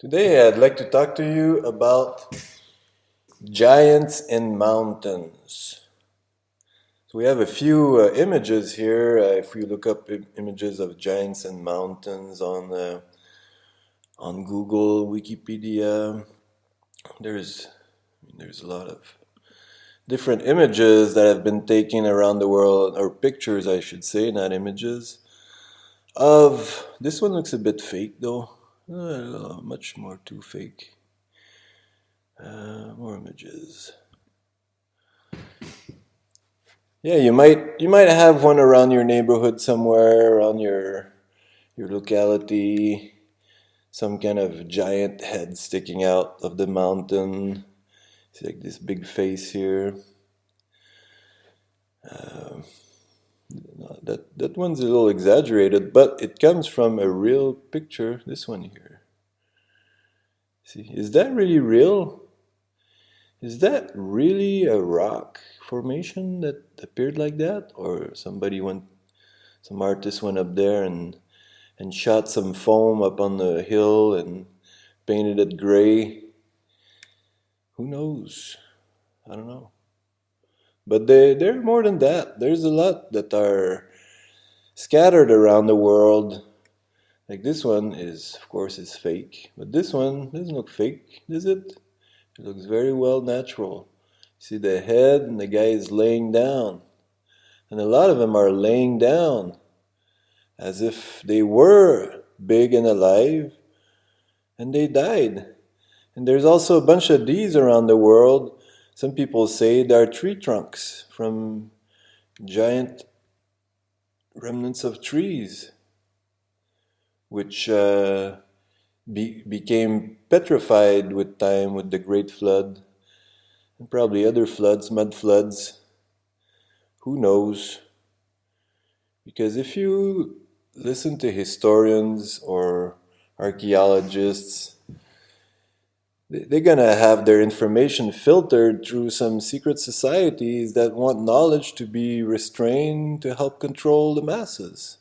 Today, I'd like to talk to you about giants and mountains. So we have a few images here. If we look up images of giants and mountains on Google, Wikipedia, there's a lot of different images that have been taken around the world, or pictures, I should say, not images. Of this one looks a bit fake though, much more too fake. More images. Yeah, you might have one around your neighborhood somewhere, around your locality, some kind of giant head sticking out of the mountain. See like this big face here. That one's a little exaggerated, but it comes from a real picture. This one here. See, is that really real? Is that really a rock formation that appeared like that, or some artist went up there and shot some foam up on the hill and painted it gray? Who knows? I don't know. But they're more than that. There's a lot that are scattered around the world. Like this one of course, is fake. But this one doesn't look fake, does it? It looks very well natural. See the head, and the guy is laying down. And a lot of them are laying down as if they were big and alive, and they died. And there's also a bunch of these around the world. Some people say they are tree trunks from giant remnants of trees, which became petrified with time, with the Great Flood, and probably other floods, mud floods. Who knows? Because if you listen to historians or archaeologists, they're gonna have their information filtered through some secret societies that want knowledge to be restrained to help control the masses.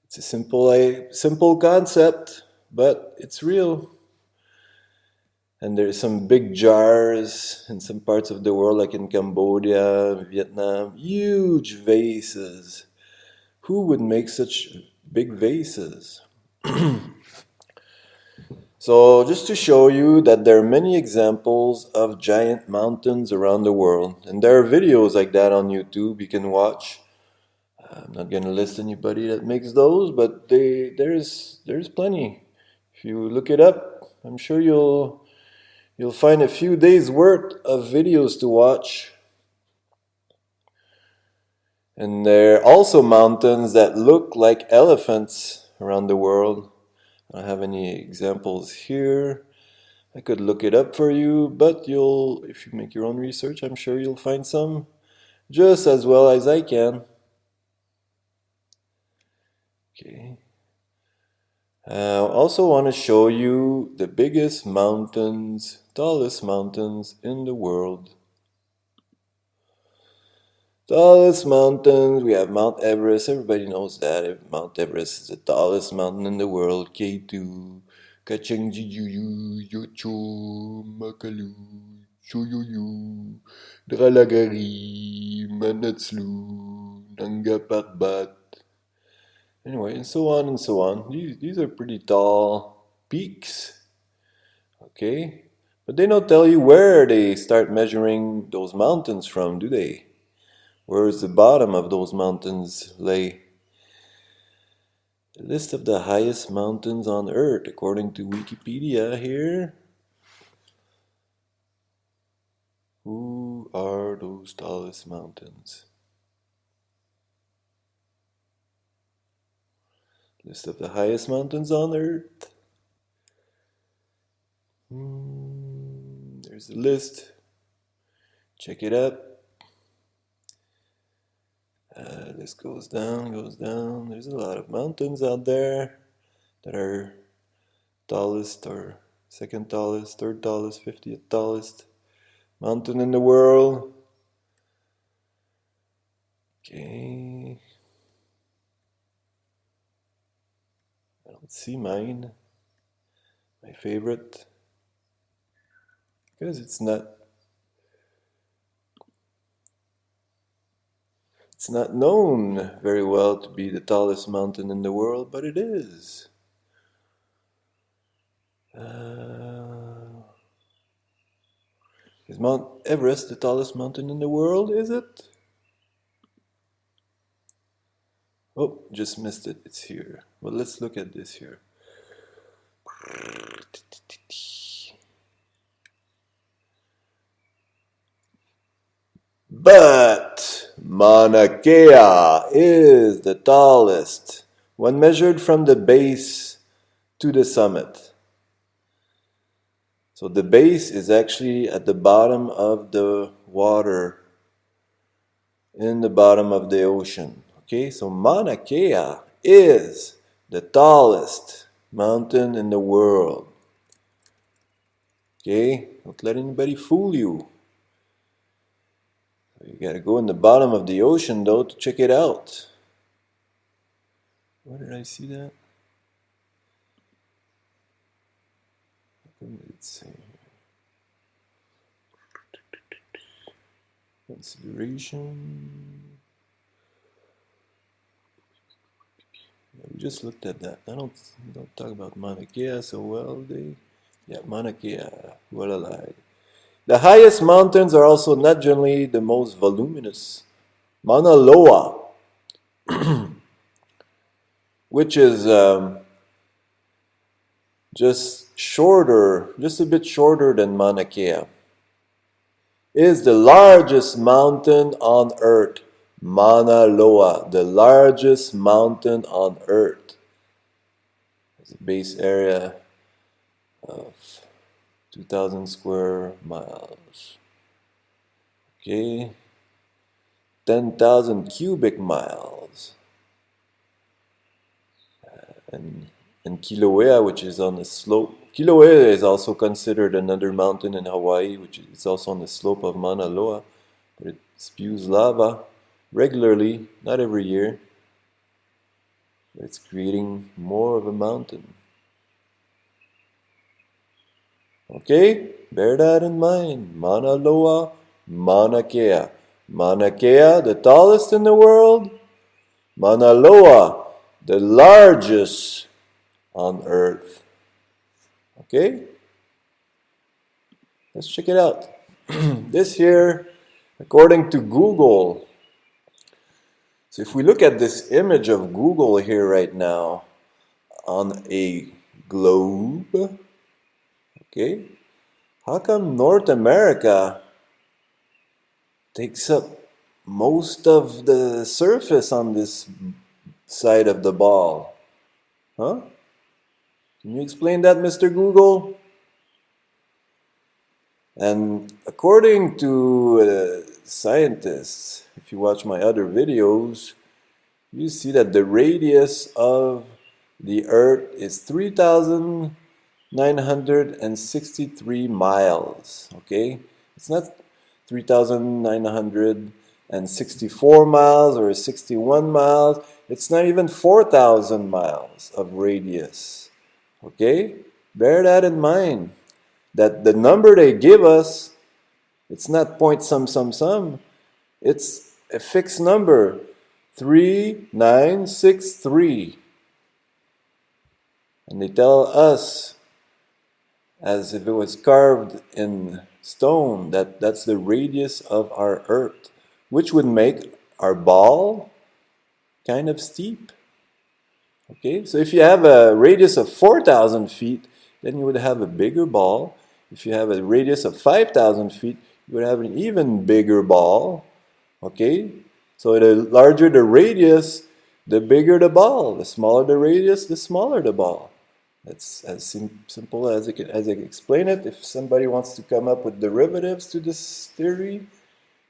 It's a simple concept, but it's real. And there's some big jars in some parts of the world, like in Cambodia, Vietnam, huge vases. Who would make such big vases? So just to show you that there are many examples of giant mountains around the world, and there are videos like that on YouTube you can watch. I'm not going to list anybody that makes those, but there's plenty. If you look it up, I'm sure you'll find a few days worth of videos to watch. And there are also mountains that look like elephants around the world. I don't have any examples here. I could look it up for you, but if you make your own research, I'm sure you'll find some just as well as I can. Okay. I also want to show you the biggest mountains, tallest mountains in the world. Tallest mountains, we have Mount Everest. Everybody knows that. Mount Everest is the tallest mountain in the world. K2, Kachengjijuyu, Yocho, Makalu, Choyoyu, Dralagari, Manatslu, Nanga Parbat. Anyway, and so on and so on. These are pretty tall peaks. Okay? But they don't tell you where they start measuring those mountains from, do they? Where is the bottom of those mountains lay? The list of the highest mountains on Earth, according to Wikipedia here. Who are those tallest mountains? List of the highest mountains on Earth. There's the list. Check it out. This goes down, goes down. There's a lot of mountains out there that are tallest or second tallest, third tallest, 50th tallest mountain in the world. Okay. I don't see mine. favorite, because it's not known very well to be the tallest mountain in the world, but it is. Is Mount Everest the tallest mountain in the world, is it? Oh, just missed it, it's here. Well, let's look at this here. But Mauna Kea is the tallest when measured from the base to the summit. So the base is actually at the bottom of the water, in the bottom of the ocean. Okay, so Mauna Kea is the tallest mountain in the world. Okay, don't let anybody fool you. You gotta go in the bottom of the ocean though to check it out. Where did I see that? What did it say? Consideration. Yeah, we just looked at that. I don't talk about Mauna Kea so well. Yeah, Mauna Kea, well alive. The highest mountains are also not generally the most voluminous. Mauna Loa, which is just a bit shorter than Mauna Kea, is the largest mountain on earth. Mauna Loa, the largest mountain on earth. It's a base area of 2,000 square miles. Okay, 10,000 cubic miles. And Kilauea, which is on the slope. Kilauea is also considered another mountain in Hawaii, which is also on the slope of Mauna Loa, but it spews lava regularly, not every year. But it's creating more of a mountain. Okay, bear that in mind. Mauna Loa, Mauna Kea. Mauna Kea, the tallest in the world. Mauna Loa, the largest on earth. Okay? Let's check it out. This here, according to Google. So if we look at this image of Google here right now on a globe, okay, how come North America takes up most of the surface on this side of the ball? Huh? Can you explain that, Mr. Google? And according to scientists, if you watch my other videos, you see that the radius of the Earth is 3,963 miles. Okay? It's not 3,964 miles or 61 miles. It's not even 4,000 miles of radius. Okay? Bear that in mind. That the number they give us, it's not point some. It's a fixed number. 3,963. And they tell us, as if it was carved in stone, that that's the radius of our Earth, which would make our ball kind of steep. Okay, so if you have a radius of 4,000 feet, then you would have a bigger ball. If you have a radius of 5,000 feet, you would have an even bigger ball. Okay, so the larger the radius, the bigger the ball. The smaller the radius, the smaller the ball. That's as simple as I can explain it. If somebody wants to come up with derivatives to this theory,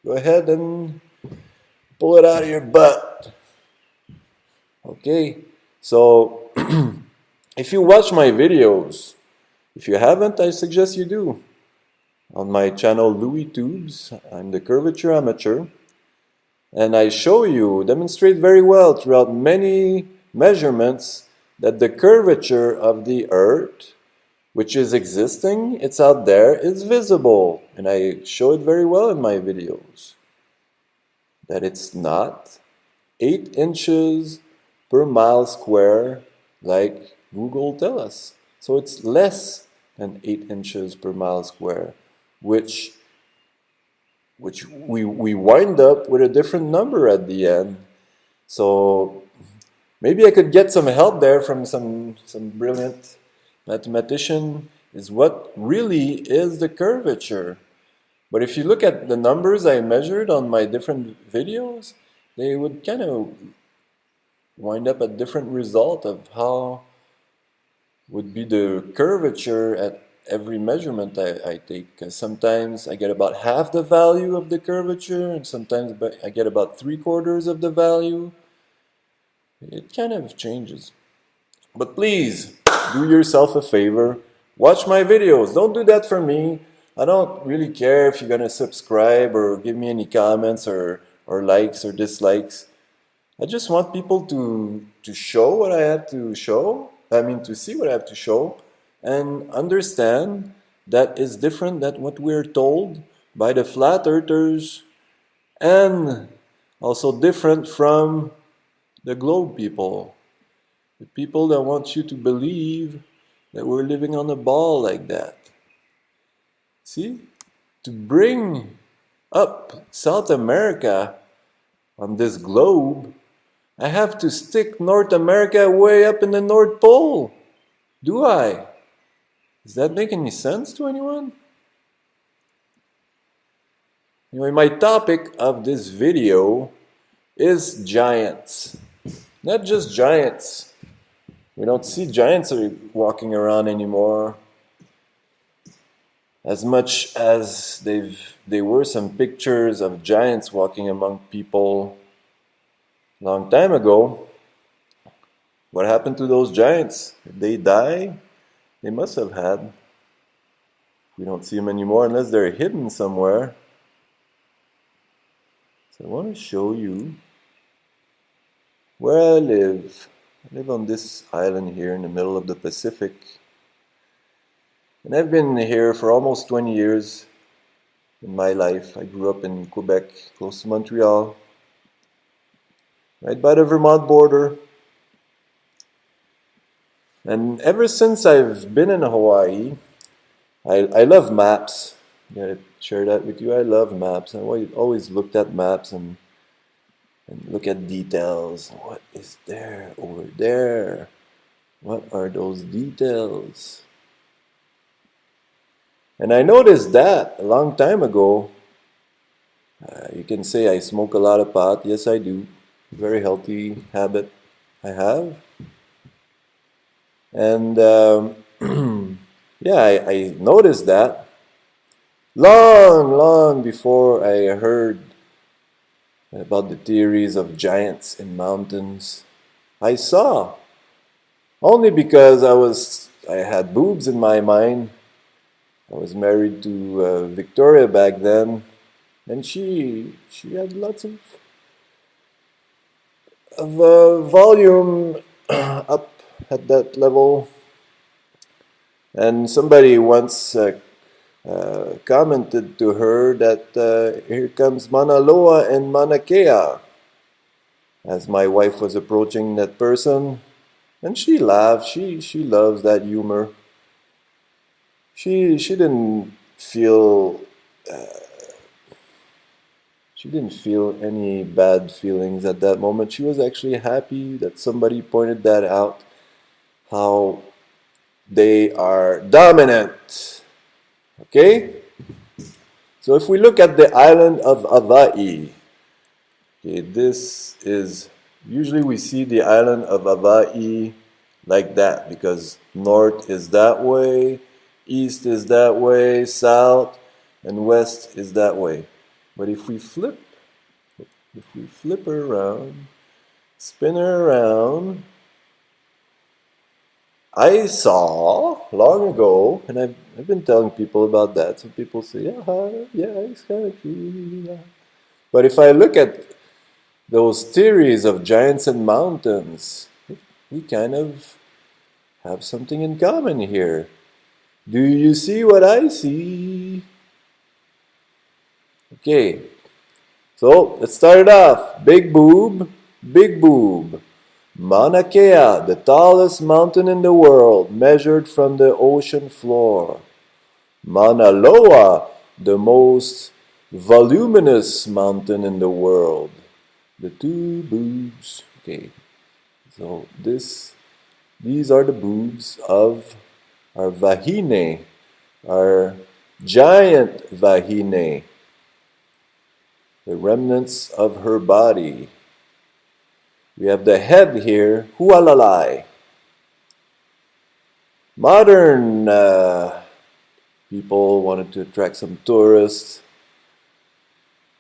go ahead and pull it out of your butt. Okay, so if you watch my videos, if you haven't, I suggest you do. On my channel Louis Tubes, I'm the Curvature Amateur, and I show you, demonstrate very well throughout many measurements, that the curvature of the Earth which is existing, it's out there, it's visible. And I show it very well in my videos. That it's not 8 inches per mile square like Google tell us. So it's less than 8 inches per mile square, which we wind up with a different number at the end. So maybe I could get some help there from some brilliant mathematician, is what really is the curvature. But if you look at the numbers I measured on my different videos, they would kind of wind up a different result of how would be the curvature at every measurement I take. Because sometimes I get about half the value of the curvature, and sometimes I get about 3/4 of the value. It kind of changes. But please, do yourself a favor. Watch my videos. Don't do that for me. I don't really care if you're going to subscribe or give me any comments or likes or dislikes. I just want people to show what I have to show. I mean, to see what I have to show and understand that is different than what we're told by the flat earthers, and also different from the globe people. The people that want you to believe that we're living on a ball like that. See? To bring up South America on this globe, I have to stick North America way up in the North Pole. Do I? Does that make any sense to anyone? Anyway, my topic of this video is giants. Not just giants. We don't see giants walking around anymore. As much as there were some pictures of giants walking among people a long time ago. What happened to those giants? Did they die? They must have had. We don't see them anymore unless they're hidden somewhere. So I want to show you where I live. I live on this island here in the middle of the Pacific. And I've been here for almost 20 years in my life. I grew up in Quebec, close to Montreal, right by the Vermont border. And ever since I've been in Hawaii, I love maps. I gotta share that with you. I love maps. I always looked at maps and look at details. What is there over there? What are those details? And I noticed that a long time ago. You can say I smoke a lot of pot. Yes, I do. Very healthy habit I have. And yeah, I noticed that long before I heard about the theories of giants in mountains. I saw, only because I had boobs in my mind. I was married to Victoria back then, and she had lots of volume up at that level. And somebody once commented to her that here comes Mauna Loa and Mauna Kea, as my wife was approaching that person, and she laughed. She loves that humor. She didn't feel any bad feelings at that moment. She was actually happy that somebody pointed that out, how they are dominant. Okay? So if we look at the island of Hawai'i, okay, this is, usually we see the island of Hawai'i like that, because north is that way, east is that way, south and west is that way. But if we flip her around, spin her around, I saw long ago, and I've been telling people about that. Some people say, yeah, it's kind of true. Yeah. But if I look at those theories of giants and mountains, we kind of have something in common here. Do you see what I see? Okay, so let's start it off. Big boob, big boob. Mauna Kea, the tallest mountain in the world, measured from the ocean floor. Mauna Loa, the most voluminous mountain in the world. The two boobs. Okay, so these are the boobs of our Wahine, our giant Wahine, the remnants of her body. We have the head here, Hualalai. Modern people wanted to attract some tourists.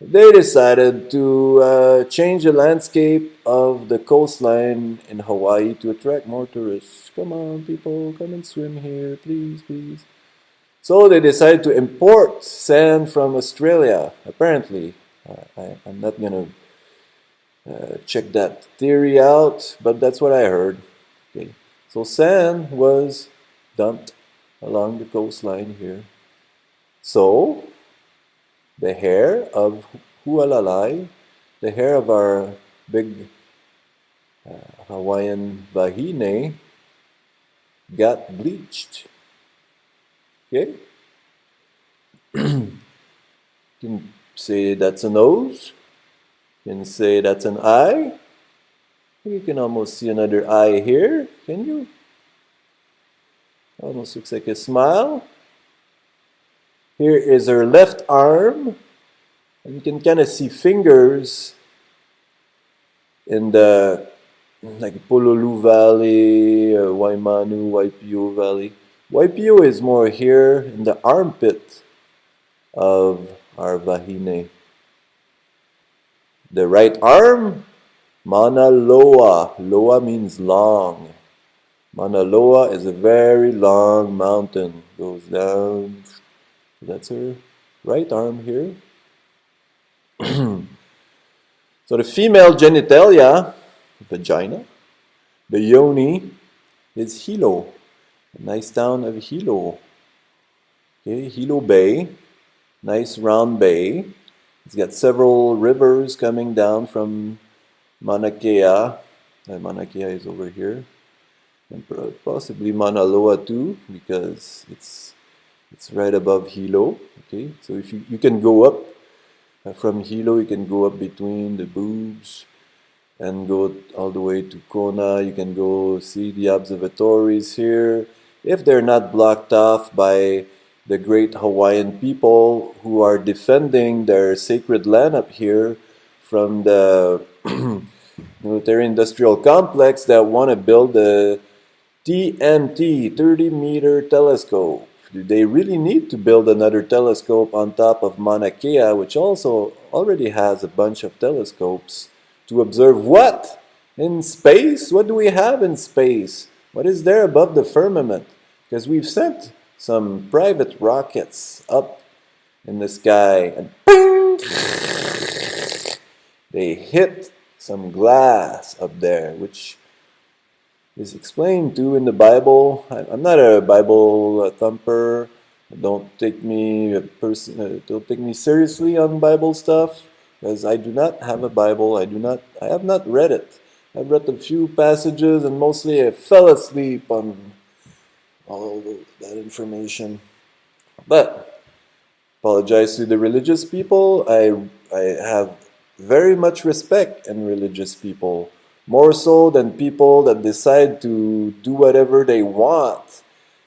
They decided to change the landscape of the coastline in Hawaii to attract more tourists. Come on, people, come and swim here, please, please. So they decided to import sand from Australia, apparently. I'm not going to check that theory out, but that's what I heard. Okay. So sand was dumped along the coastline here. So the hair of Hualalai, the hair of our big Hawaiian Wahine, got bleached. Okay? You can say that's a nose. You can say that's an eye. You can almost see another eye here, can you? Almost looks like a smile. Here is her left arm. And you can kind of see fingers in the like Pololu Valley, Waimanu, Waipio Valley. Waipio is more here in the armpit of our Wahine. The right arm, Mauna Loa. Loa means long. Mauna Loa is a very long mountain. Goes down. That's her right arm here. So the female genitalia, vagina, the yoni, is Hilo. A nice town of Hilo. Okay, Hilo Bay, nice round bay. It's got several rivers coming down from Mauna Kea. Mauna Kea is over here. And possibly Mauna Loa too, because it's right above Hilo. Okay, so if you can go up from Hilo, you can go up between the boobs and go all the way to Kona. You can go see the observatories here, if they're not blocked off by the great Hawaiian people who are defending their sacred land up here from the military-industrial complex that want to build the TMT, 30-meter telescope. Do they really need to build another telescope on top of Mauna Kea, which also already has a bunch of telescopes, to observe what? In space? What do we have in space? What is there above the firmament? Because we've sent some private rockets up in the sky and boom, they hit some glass up there, which is explained to in the Bible. I'm not a Bible thumper. Don't take me seriously on Bible stuff, because I do not have a Bible. I have not read it. I've read a few passages, and mostly I fell asleep on all that information. But apologize to the religious people. I have very much respect in religious people, more so than people that decide to do whatever they want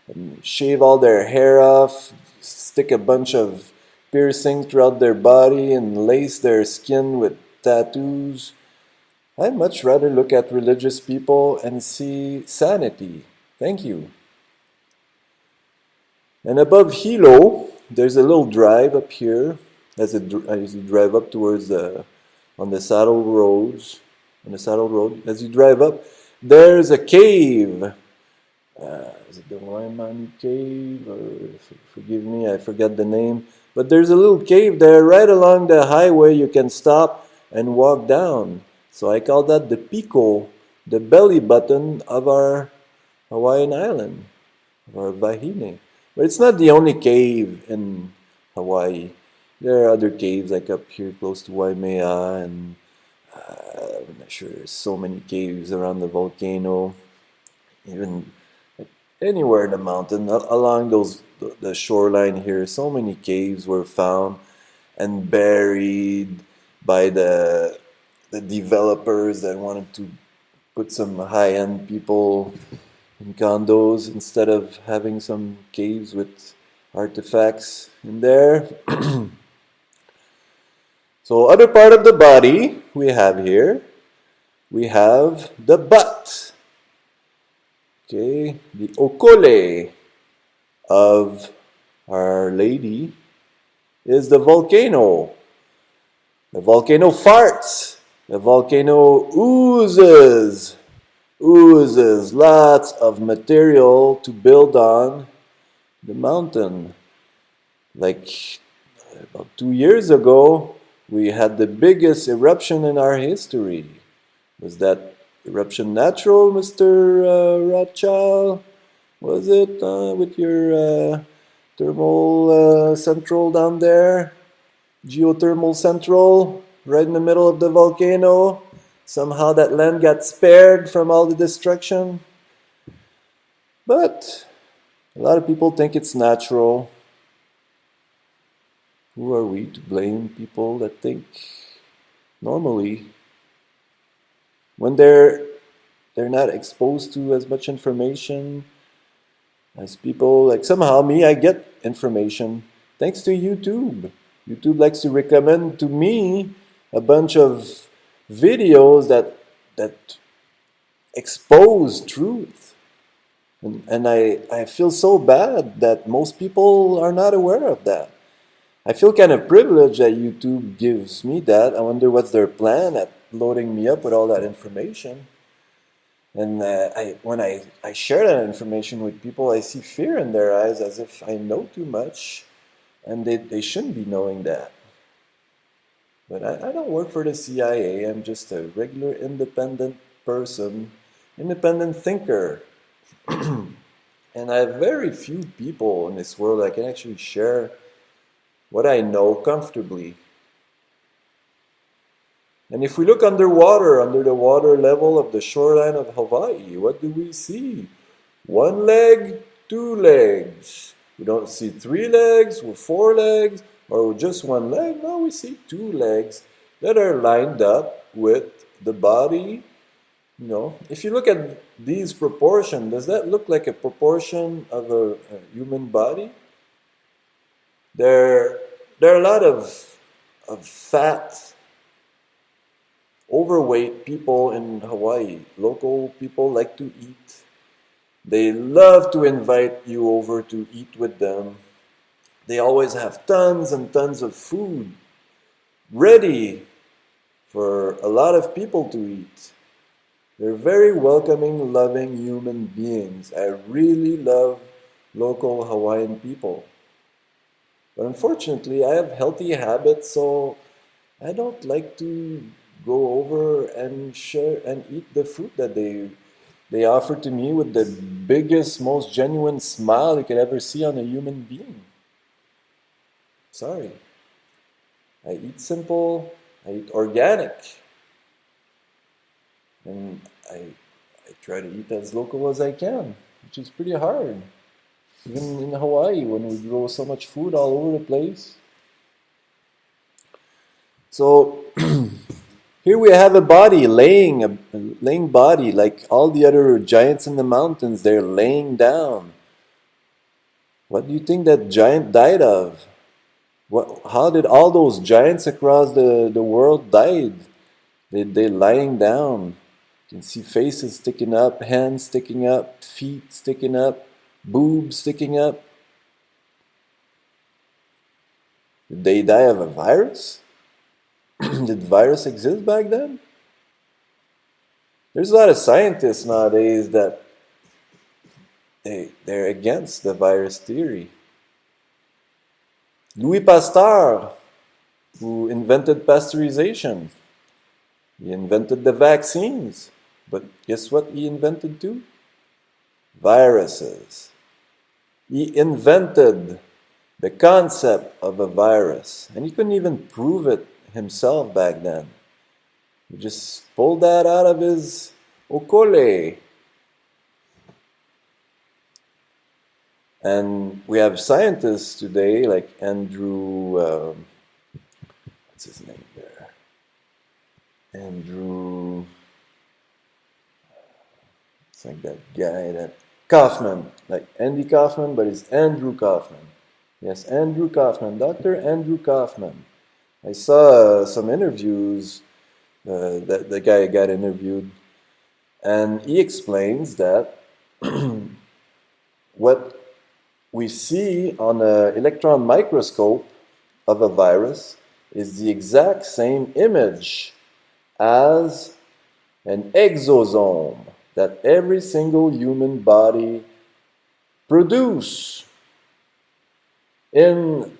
and shave all their hair off, stick a bunch of piercings throughout their body, and lace their skin with tattoos. I'd much rather look at religious people and see sanity. Thank you. And above Hilo, there's a little drive up here as you drive up towards on the saddle roads. On the saddle road, as you drive up, there's a cave. Is it the Waimanu Cave? Or forgive me, I forgot the name. But there's a little cave there right along the highway. You can stop and walk down. So I call that the pico, the belly button of our Hawaiian island, of our Wahine. But it's not the only cave in Hawaii. There are other caves like up here close to Waimea, and I'm not sure there's so many caves around the volcano, even like anywhere in the mountain along the shoreline here. So many caves were found and buried by the developers that wanted to put some high-end people in condos instead of having some caves with artifacts in there. So other part of the body we have here, we have the butt. Okay, the okole of Our Lady is the volcano. The volcano farts. The volcano oozes lots of material to build on the mountain. Like about 2 years ago, we had the biggest eruption in our history. Was that eruption natural, Mr. Rothschild? Was it with your thermal central down there? Geothermal central, right in the middle of the volcano? Somehow that land got spared from all the destruction. But a lot of people think it's natural. Who are we to blame people that think normally when they're not exposed to as much information as people? Like somehow me, I get information thanks to YouTube. YouTube likes to recommend to me a bunch of videos that expose truth. And I feel so bad that most people are not aware of that. I feel kind of privileged that YouTube gives me that. I wonder what's their plan at loading me up with all that information. And when I share that information with people, I see fear in their eyes as if I know too much, and they shouldn't be knowing that. But I don't work for the CIA. I'm just a regular independent person, independent thinker. And I have very few people in this world I can actually share what I know comfortably. And if we look underwater, under the water level of the shoreline of Hawaii, what do we see? One leg, two legs. We don't see 3 legs or 4 legs or just one leg. No, we see 2 legs that are lined up with the body. You know, if you look at these proportions, does that look like a proportion of a human body? There are a lot of fat, overweight people in Hawaii. Local people like to eat. They love to invite you over to eat with them. They always have tons and tons of food ready for a lot of people to eat. They're very welcoming, loving human beings. I really love local Hawaiian people. But unfortunately, I have healthy habits, so I don't like to go over and share and eat the fruit that they offer to me with the biggest, most genuine smile you could ever see on a human being. Sorry. I eat simple, I eat organic, and I try to eat as local as I can, which is pretty hard. Even in Hawaii, when we grow so much food all over the place. So here we have a body laying body, like all the other giants in the mountains. They're laying down. What do you think that giant died of? How did all those giants across the world died? They're lying down. You can see faces sticking up, hands sticking up, feet sticking up, boobs sticking up. Did they die of a virus? Did virus exist back then? There's a lot of scientists nowadays that they're against the virus theory. Louis Pasteur, who invented pasteurization, he invented the vaccines. But guess what he invented too? Viruses. He invented the concept of a virus, and he couldn't even prove it himself back then. He just pulled that out of his okole. And we have scientists today like Andrew, what's his name there? Andrew, it's like that guy that, Kaufman, like Andy Kaufman, but it's Andrew Kaufman. Yes, Andrew Kaufman, Dr. Andrew Kaufman. I saw some interviews that the guy got interviewed, and he explains that what we see on an electron microscope of a virus is the exact same image as an exosome that every single human body produces in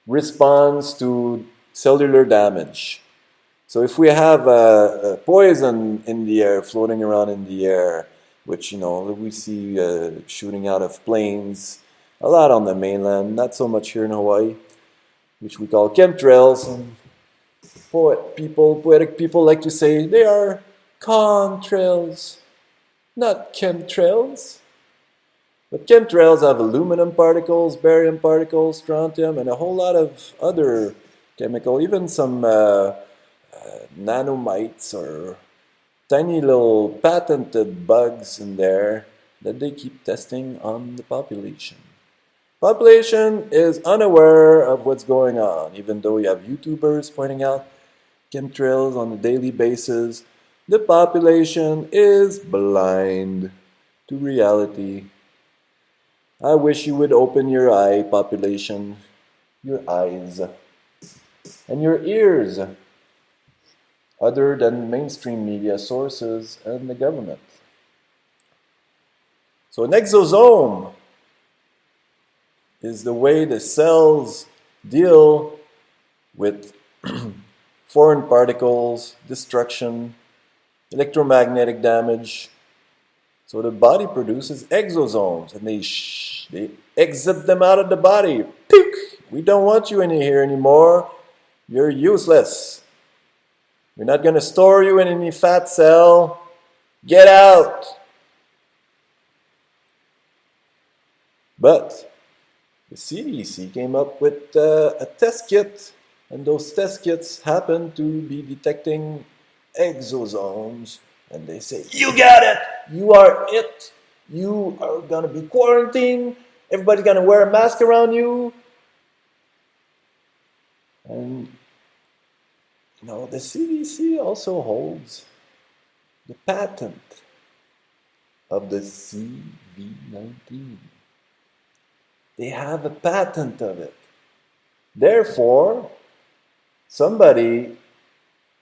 response to cellular damage. So if we have a poison in the air, floating around in the air, which we see shooting out of planes, a lot on the mainland, not so much here in Hawaii, which we call chemtrails. And poetic people like to say they are contrails, not chemtrails. But chemtrails have aluminum particles, barium particles, strontium, and a whole lot of other chemical, even some nanomites or tiny little patented bugs in there that they keep testing on the population. Population is unaware of what's going on, even though you have YouTubers pointing out chemtrails on a daily basis. The population is blind to reality. I wish you would open your eye, population, your eyes, and your ears, other than mainstream media sources and the government. So an exosome is the way the cells deal with foreign particles, destruction, electromagnetic damage. So the body produces exosomes, and they exit them out of the body. Pew! We don't want you in here anymore. You're useless. We're not going to store you in any fat cell. Get out! But the CDC came up with a test kit, and those test kits happen to be detecting exosomes. And they say, you got it! You are it! You are going to be quarantined. Everybody's going to wear a mask around you. And, the CDC also holds the patent of the CV-19. They have a patent of it. Therefore, somebody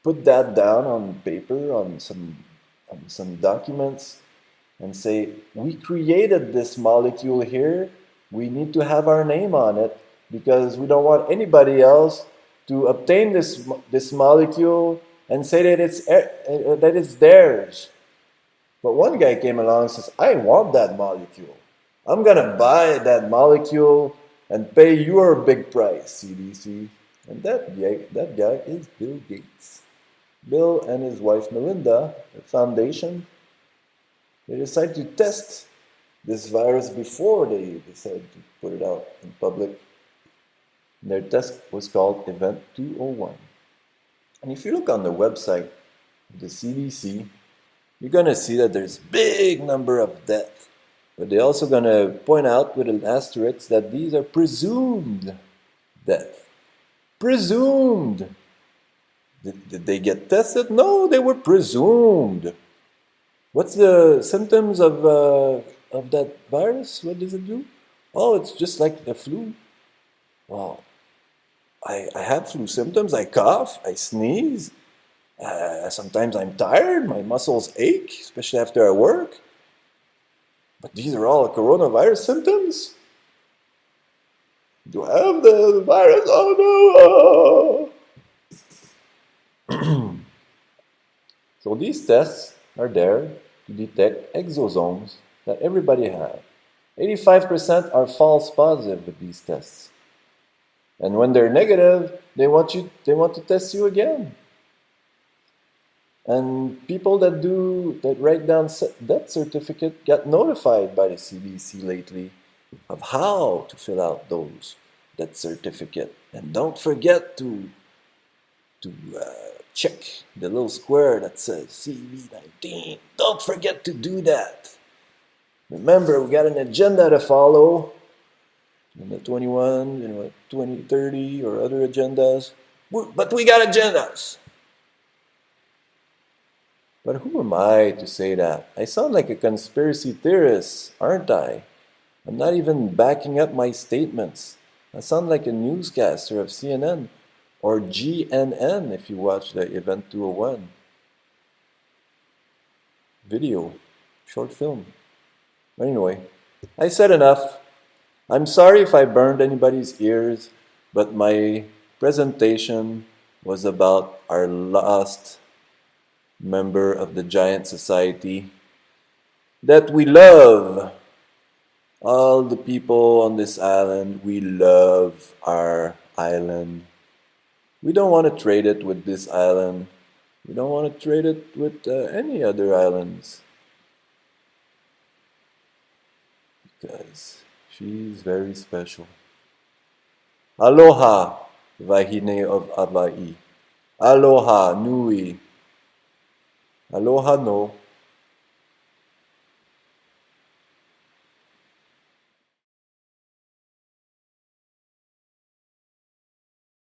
put that down on paper, on some documents, and say, we created this molecule here, we need to have our name on it because we don't want anybody else to obtain this molecule and say that it's theirs. But one guy came along and says, I want that molecule. I'm going to buy that molecule and pay your big price, CDC. And that guy is Bill Gates. Bill and his wife Melinda, the foundation, they decided to test this virus before they decided to put it out in public. And their test was called Event 201. And if you look on the website of the CDC, you're going to see that there's a big number of deaths. But they're also going to point out with an asterisk that these are presumed deaths. Presumed. Did they get tested? No, they were presumed. What's the symptoms of that virus? What does it do? Oh, it's just like the flu. Well, I have flu symptoms. I cough, I sneeze. Sometimes I'm tired, my muscles ache, especially after I work. But these are all coronavirus symptoms? Do I have the virus? Oh no! So these tests are there to detect exosomes that everybody has. 85% are false positive with these tests. And when they're negative, they want to test you again. And people that write down death certificate got notified by the CDC lately of how to fill out those death certificate. And don't forget to check the little square that says CV19. Don't forget to do that. Remember, we got an agenda to follow. In the 21, 2030 or other agendas. But we got agendas. But who am I to say that? I sound like a conspiracy theorist, aren't I? I'm not even backing up my statements. I sound like a newscaster of CNN or GNN if you watch the Event 201 video, short film. Anyway, I said enough. I'm sorry if I burned anybody's ears, but my presentation was about our lost member of the giant society that we love. All the people on this island, we love our island. We don't want to trade it with this island. We don't want to trade it with any other islands. Because she's very special. Aloha, Wahine of Hawai'i. Aloha, Nui. Aloha no.